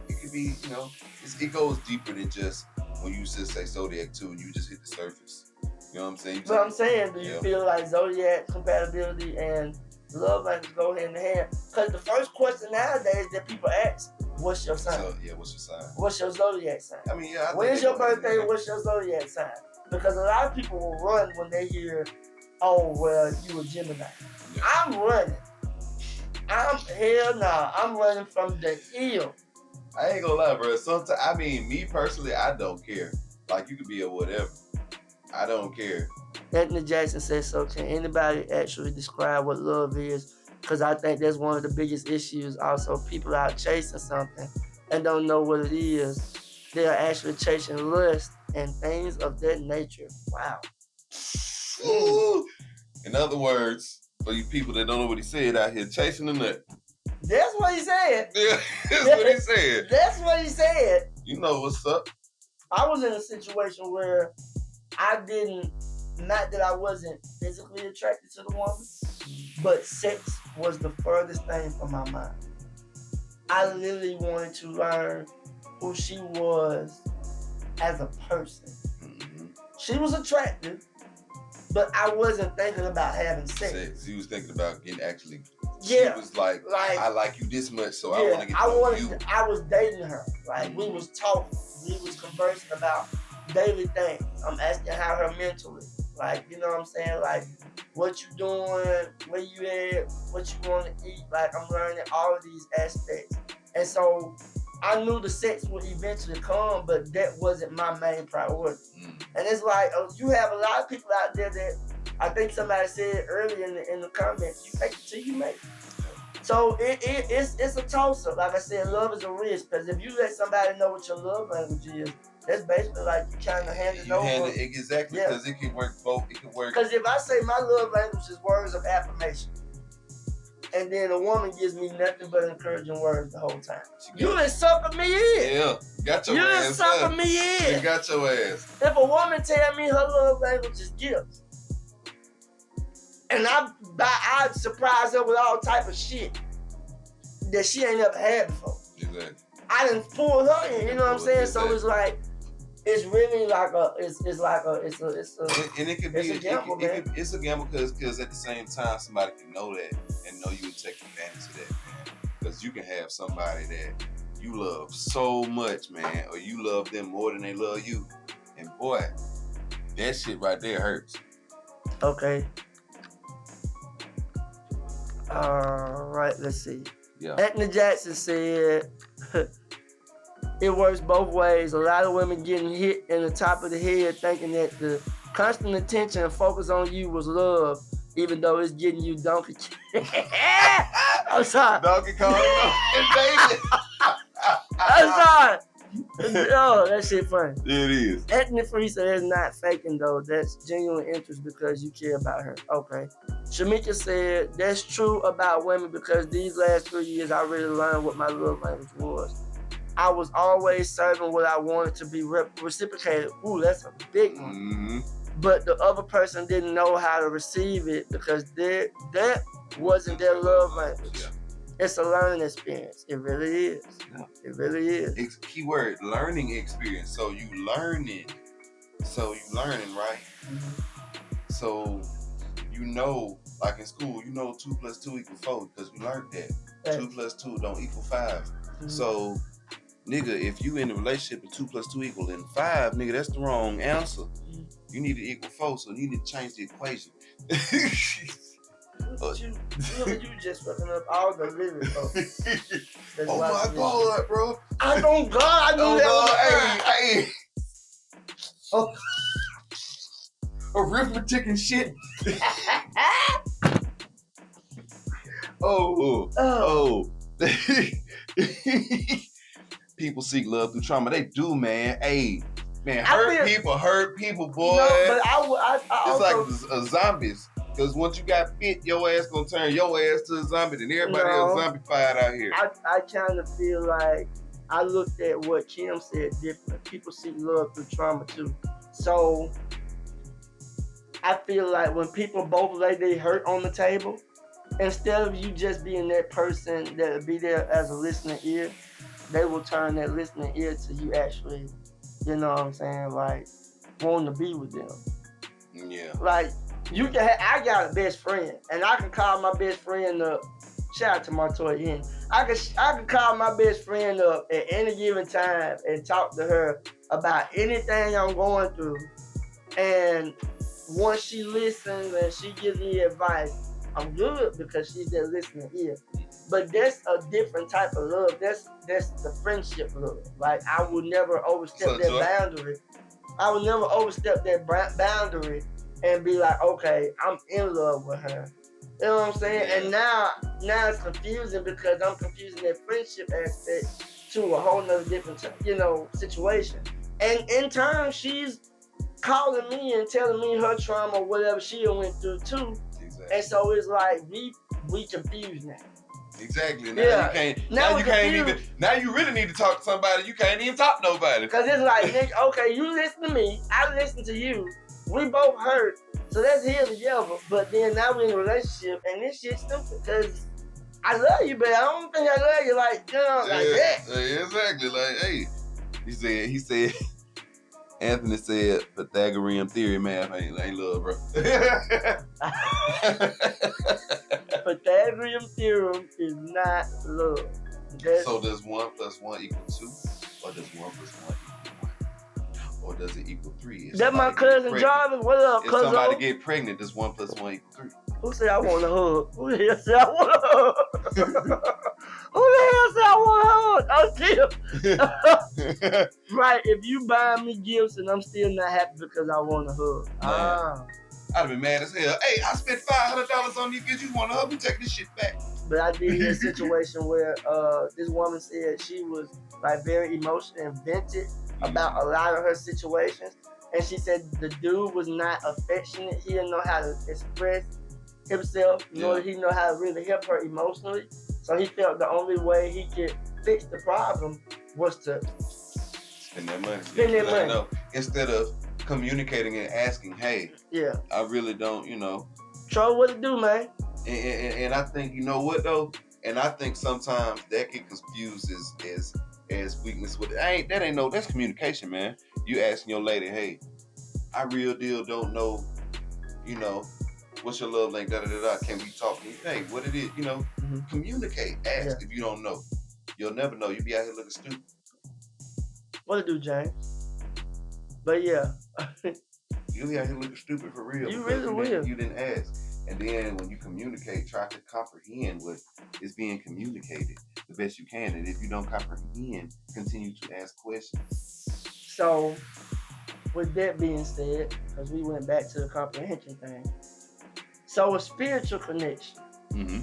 it could be, you know, it goes deeper than just when you just say zodiac too and you just hit the surface. You know what I'm saying? So I'm saying, do you feel like zodiac compatibility and love language go hand in hand? Because the first question nowadays that people ask, what's your sign? So, yeah, what's your sign? What's your zodiac sign? I mean, yeah. When's your birthday? What's your zodiac sign? Because a lot of people will run when they hear, oh, well, you a Gemini. Yeah. I'm running. Hell nah. I'm running from the hill. I ain't gonna lie, bro. Sometimes, I mean, me personally, I don't care. Like, you could be a whatever. I don't care. Anthony Jackson says so. Can anybody actually describe what love is? Because I think that's one of the biggest issues. Also, people out chasing something and don't know what it is. They are actually chasing lust and things of that nature. Wow. Ooh. In other words, for you people that don't know what he said out here, chasing the nut. That's what he said. Yeah, that's what he said. That's what he said. You know what's up. I was in a situation where not that I wasn't physically attracted to the woman, but sex was the furthest thing from my mind. I literally wanted to learn who she was as a person. Mm-hmm. She was attractive, but I wasn't thinking about having sex. You was thinking about getting actually. Yeah. She was like I like you this much, so I want to get to know you. I was dating her. Like, we was talking. We was conversing about daily things. I'm asking how her mental is. Like, you know what I'm saying? Like, what you doing? Where you at? What you want to eat? Like, I'm learning all of these aspects. And so I knew the sex would eventually come, but that wasn't my main priority. And it's like, you have a lot of people out there that, I think somebody said earlier in the comments, you take it till you make it. So it's a toss-up. Like I said, love is a risk, because if you let somebody know what your love language is, that's basically like you kind of hand it over. Exactly, because it can work both. It can work. Because if I say my love language is words of affirmation, and then a woman gives me nothing but encouraging words the whole time, you done sucker me in. Yeah, got your ass. You done sucker me in. You got your ass. If a woman tell me her love language is gifts, and I surprise her with all type of shit that she ain't never had before. Exactly. I done pulled her in, you know what I'm saying? So it's like, it's really like it's a gamble, man. It's a gamble because at the same time, somebody can know that and know you would take advantage of that, man. Because you can have somebody that you love so much, man, or you love them more than they love you. And boy, that shit right there hurts. Okay. All right, let's see. Yeah. Anthony Jackson said, it works both ways. A lot of women getting hit in the top of the head thinking that the constant attention and focus on you was love, even though it's getting you donkey. I'm sorry. Donkey Kong. I'm sorry. Oh, that shit funny. It is. Ethnic Free said it's not faking though. That's genuine interest because you care about her. Okay. Shamika said that's true about women because these last 3 years I really learned what my love language was. I was always serving what I wanted to be reciprocated. Ooh, that's a big one. Mm-hmm. But the other person didn't know how to receive it because that wasn't their love language. Yeah. It's a learning experience. It really is. Yeah. It really is. It's keyword learning experience. So you learning, right? Mm-hmm. So like in school, 2 + 2 = 4 because we learned that. Right. 2 + 2 don't equal 5. Mm-hmm. So, nigga, if you in a relationship and 2 + 2 = 5, nigga, that's the wrong answer. Mm-hmm. You need to equal 4, so you need to change the equation. You just fucking up all the living folks. Oh my God, bro! I don't God, I knew that was hey. Oh. Arithmetic and shit. Oh. People seek love through trauma. They do, man. Hey, man, hurt people, boy. No, but I it's also, like zombies. Because once you got bit, your ass gonna turn your ass to a zombie, and everybody else zombified out here. I kind of feel like I looked at what Kim said different. People seek love through trauma too. So I feel like when people both lay their hurt on the table, instead of you just being that person that'll be there as a listening ear, they will turn that listening ear to you actually, you know what I'm saying, like wanting to be with them. Yeah. Like I got a best friend, and I can call my best friend up. Shout out to my toy in. I can call my best friend up at any given time and talk to her about anything I'm going through. And once she listens and she gives me advice, I'm good because she's there listening ear. But that's a different type of love. That's the friendship love. Like I would never overstep boundary. I would never overstep that boundary and be like, okay, I'm in love with her. You know what I'm saying? Yeah. And now it's confusing because I'm confusing that friendship aspect to a whole nother different, situation. And in turn, she's calling me and telling me her trauma or whatever she went through too. Exactly. And so it's like we confused now. Exactly. Now you really need to talk to somebody. You can't even talk to nobody. Because it's like, nigga, okay, you listen to me, I listen to you. We both hurt, so let's heal together. But then now we're in a relationship, and this shit's stupid because I love you, but I don't think I love you like that. Yeah, exactly. Like, hey, he said, Anthony said, Pythagorean theory math ain't love, bro. Pythagorean theorem is not love. So does 1 + 1 = 2, or does 1 + 1 = 1? Or does it equal 3? That's my cousin Jarvis. What up, cousin? If somebody get pregnant, does 1 + 1 = 3? Who said I want a hug? Who the hell said I want a hug? Who the hell said I want a hug? I'm still right. If you buy me gifts and I'm still not happy because I want a hug, I'd have been mad as hell. Hey, I spent $500 on these gifts. You want to help me take this shit back? But I did hear a situation where this woman said she was like very emotional and vented about a lot of her situations, and she said the dude was not affectionate. He didn't know how to express himself, nor did he know how to really help her emotionally. So he felt the only way he could fix the problem was to spend that money. No, instead of communicating and asking, hey, I really don't, Troy, what to do, man? And I think, you know what though? And I think sometimes that get confused as weakness with it. That's communication, man. You asking your lady, hey, I real deal don't know, what's your love language, can we talk? Hey, what it is, communicate, ask if you don't know. You'll never know. You'll be out here looking stupid. What to do, James? But yeah. You'll be out here looking stupid for real. You really will. You didn't ask. And then when you communicate, try to comprehend what is being communicated the best you can. And if you don't comprehend, continue to ask questions. So, with that being said, because we went back to the comprehension thing. So, a spiritual connection. Mm-hmm.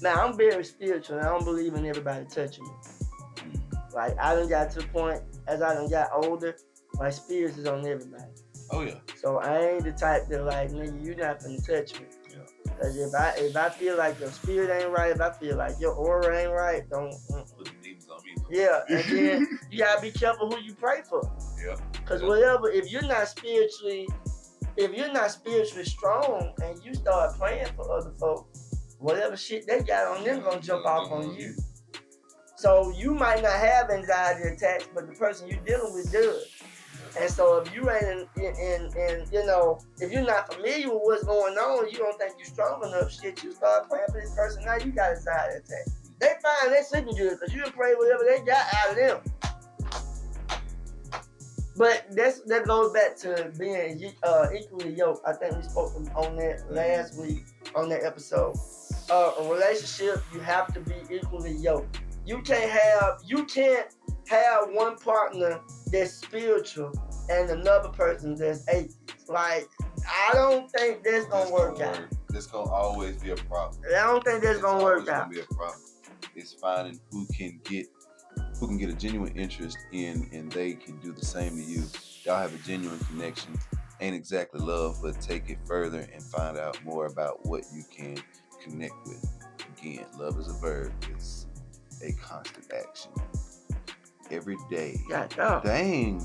Now, I'm very spiritual and I don't believe in everybody touching me. Like, I done got to the point, as I done got older, my spirits is on everybody. Oh, yeah. So I ain't the type that, like, nigga, you not finna touch me. Yeah. Cause if I feel like your spirit ain't right, if I feel like your aura ain't right, don't. Put the demons on me. Yeah, and then you gotta be careful who you pray for. Yeah. Cause whatever, if you're not spiritually strong and you start praying for other folks, whatever shit they got on them gonna jump off on you. So you might not have anxiety attacks, but the person you're dealing with does. And so if you ain't in you know, if you're not familiar with what's going on, you don't think you're strong enough, shit, you start praying for this person, now you got anxiety attack. They fine, they sleeping good, because you can pray whatever they got out of them. But that goes back to being equally yoked. I think we spoke on that last week on that episode. A relationship, you have to be equally yoked. You can't have one partner that's spiritual and another person that's atheist. Like, I don't think that's gonna work out. This gonna always be a problem. I don't think that's gonna work out. Gonna be a problem. It's finding who can get a genuine interest in, and they can do the same to you. Y'all have a genuine connection. Ain't exactly love, but take it further and find out more about what you can connect with. Again, love is a verb. It's a constant action. Every day. God, dang.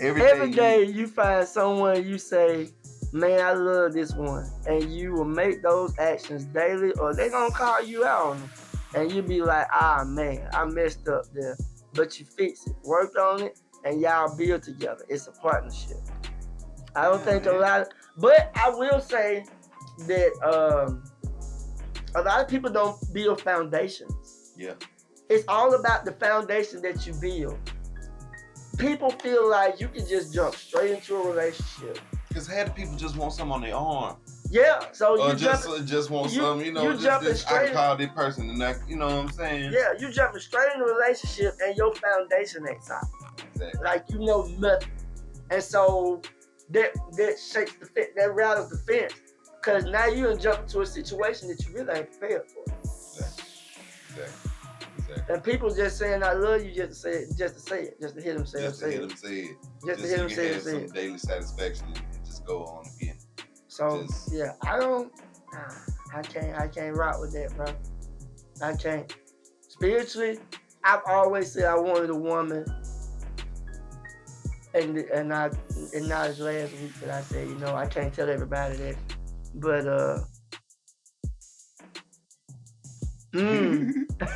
Every day you find someone you say, man, I love this one. And you will make those actions daily, or they gonna call you out on them. And you be like, man, I messed up there. But you fix it. Work on it, and y'all build together. It's a partnership. I don't think but I will say that a lot of people don't build foundations. Yeah. It's all about the foundation that you build. People feel like you can just jump straight into a relationship. Because half the people just want something on their arm. Yeah, so or you just want something, you know, I call this person and that, you know what I'm saying? Yeah, you jumping straight in a relationship and your foundation ain't solid. Exactly. Like, you know nothing. And so that shakes the fence, that rattles the fence. Because now you done jump into a situation that you really ain't prepared for. Exactly. And people just saying I love you just to say it, just to hear them say it. Just to hear them say it. Just to hear them say it. Just to have some daily satisfaction and just go on again. So yeah, I can't rock with that, bro. I can't. Spiritually, I've always said I wanted a woman, and not as last week that I said, you know, I can't tell everybody that, but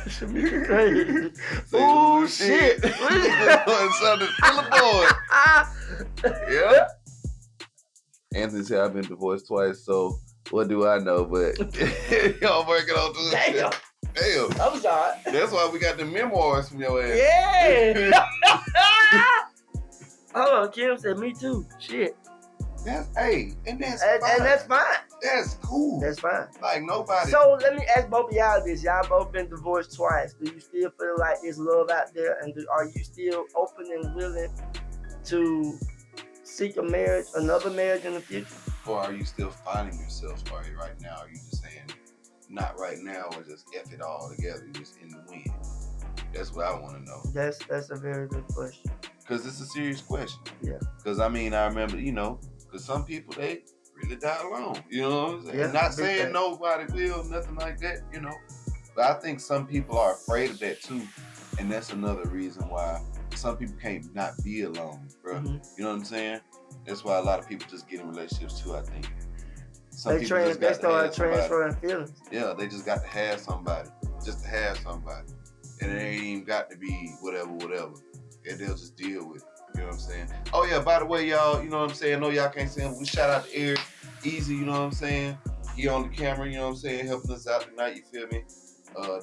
should be crazy. Oh shit! Something fill a boy. Yeah. Anthony said I've been divorced twice, so what do I know? But y'all working on this. Damn. I'm sorry. That's why we got the memoirs from your ass. Yeah. Hold on, Kim said me too. Shit. That's fine. And that's fine. That's cool. That's fine. Like nobody. So let me ask both of y'all this. Y'all both been divorced twice. Do you still feel like there's love out there? And are you still open and willing to seek another marriage in the future? Or are you still finding yourself right now? Are you just saying not right now, or just F it all together, just in the wind? That's what I want to know. That's a very good question. Because it's a serious question. Yeah. Because I remember, because some people, they really die alone. You know what I'm saying? Yeah, not saying nobody will, nothing like that, But I think some people are afraid of that too. And that's another reason why some people can't not be alone, bro. Mm-hmm. You know what I'm saying? That's why a lot of people just get in relationships too, I think. They start transferring feelings. Yeah, they just got to have somebody. Just to have somebody. And it ain't even got to be whatever. And they'll just deal with it. You know what I'm saying? Oh yeah, by the way, y'all, you know what I'm saying? I know y'all can't see him. We shout out to Eric Easy, you know what I'm saying? He on the camera, you know what I'm saying? Helping us out tonight, you feel me?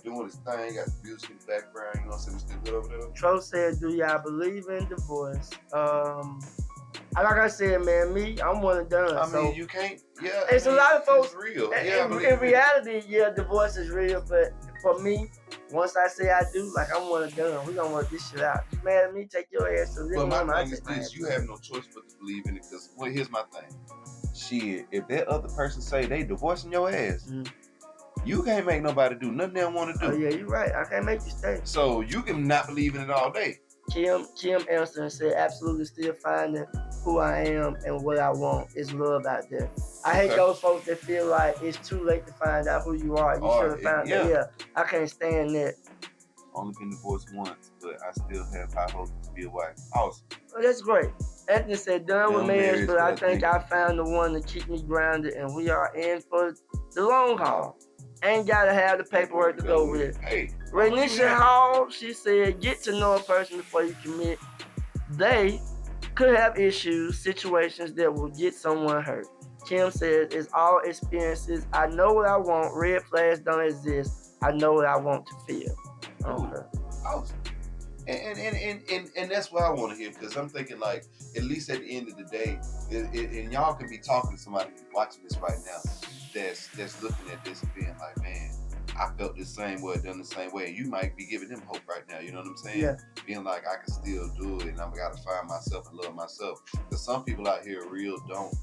Doing his thing, got the music in the background, you know what I'm saying? We still good over there? Tro said, do y'all believe in divorce? Like I said, man, I'm one and done. I mean, you can't, yeah. It's a lot of folks. It's real. In reality, yeah, divorce is real, but for me, once I say I do, like, I'm one and done. We gonna work this shit out. You mad at me? Take your ass to the living room. But my thing is this, you have no choice but to believe in it, because, here's my thing. Shit, if that other person say they divorcing your ass, You can't make nobody do nothing they want to do. Oh yeah, you're right. I can't make you stay. So you can not believe in it all day. Kim answered and said, absolutely still finding who I am and what I want is love out there. I hate those folks that feel like it's too late to find out who you are. You should have found out. Yeah, I can't stand that. Only been divorced once, but I still have high hopes to be a wife. Awesome. Well, that's great. Anthony said, done with marriage, but I think I found the one to keep me grounded, and we are in for the long haul. Ain't gotta have the paperwork to go with it. Hey, Renisha Hall, she said, get to know a person before you commit. They could have issues, situations that will get someone hurt. Kim says, it's all experiences. I know what I want. Red flags don't exist. I know what I want to feel. Okay. Awesome. And that's what I want to hear, because I'm thinking, like, at least at the end of the day, and y'all can be talking to somebody watching this right now that's looking at this and being like, man, I felt the same way, done the same way. And you might be giving them hope right now. You know what I'm saying? Yeah. Being like, I can still do it, and I've got to find myself and love myself. Because some people out here real don't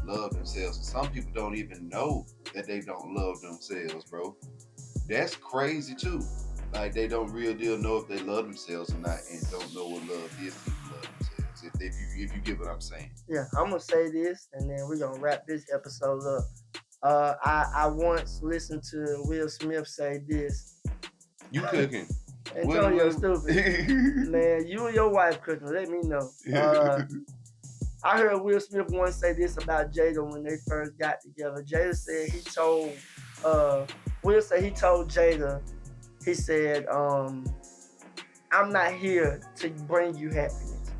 love themselves. And some people don't even know that they don't love themselves, bro. That's crazy too. Like, they don't real deal know if they love themselves or not, and don't know what love is to love themselves. If you get what I'm saying. Yeah, I'm gonna say this, and then we're gonna wrap this episode up. I once listened to Will Smith say this. You cooking? Antonio stupid. Man, you and your wife cooking. Let me know. I heard Will Smith once say this about Jada when they first got together. Jada said he told Will said he told Jada. He said, I'm not here to bring you happiness.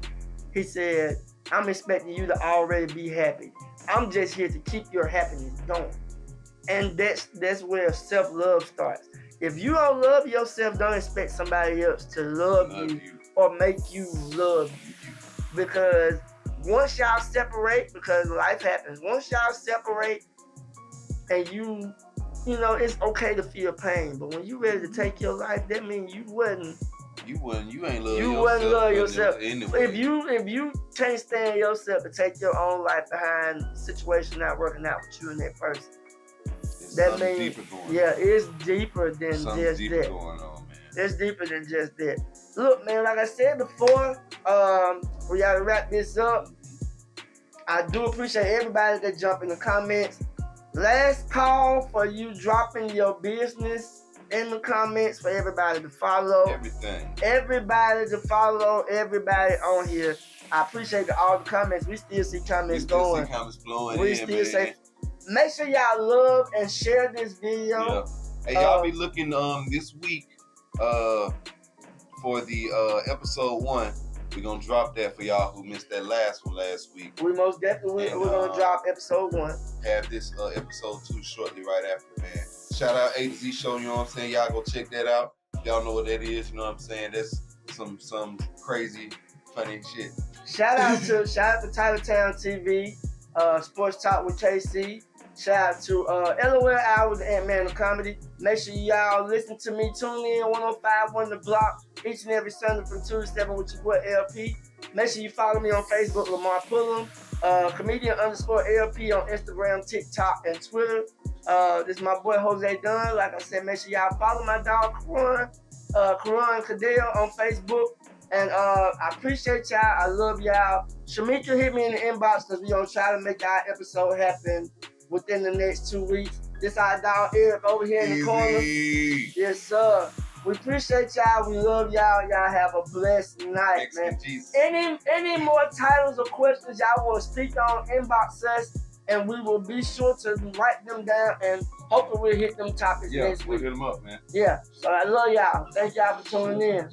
He said, I'm expecting you to already be happy. I'm just here to keep your happiness going. And that's where self-love starts. If you don't love yourself, don't expect somebody else to love you or make you love you. Because once y'all separate, because life happens, once y'all separate and you know, it's okay to feel pain, but when you ready to take your life, that means you ain't love yourself. Anyway. If you can't stand yourself to take your own life behind a situation not working out with you and that person, that means it's deeper than just that. Going on, man. It's deeper than just that. Look, man, like I said before, we gotta wrap this up. I do appreciate everybody that jump in the comments. Last call for you dropping your business in the comments for everybody to follow. Everybody to follow everybody on here. I appreciate all the comments. We still see comments going. We still say, make sure y'all love and share this video. Yeah. Hey, y'all be looking this week for the episode 1. We're going to drop that for y'all who missed that last one last week. We most definitely we're going to drop episode 1. Have this episode 2 shortly right after, man. Shout out A to Z Show, you know what I'm saying? Y'all go check that out. Y'all know what that is, you know what I'm saying? That's some crazy, funny shit. Shout out to Titletown TV, Sports Talk with KC. Shout out to LOL Hour with the Ant-Man of Comedy. Make sure y'all listen to me. Tune in 105.1 The Block each and every Sunday from 2 to 7 with your boy LP. Make sure you follow me on Facebook, Lamar Pullum. Comedian_LP on Instagram, TikTok, and Twitter. This is my boy Jose Dunn. Like I said, make sure y'all follow my dog Karan Cadell on Facebook. And I appreciate y'all. I love y'all. Shamika hit me in the inbox because we're going to try to make our episode happen within the next 2 weeks. This our dog Eric over here in the corner. Yes, sir. We appreciate y'all. We love y'all. Y'all have a blessed night, man. Any more titles or questions y'all want to speak on, inbox us, and we will be sure to write them down, and hopefully we'll hit them topics next week. We'll hit them up, man. Yeah. So I love y'all. Thank y'all for tuning in.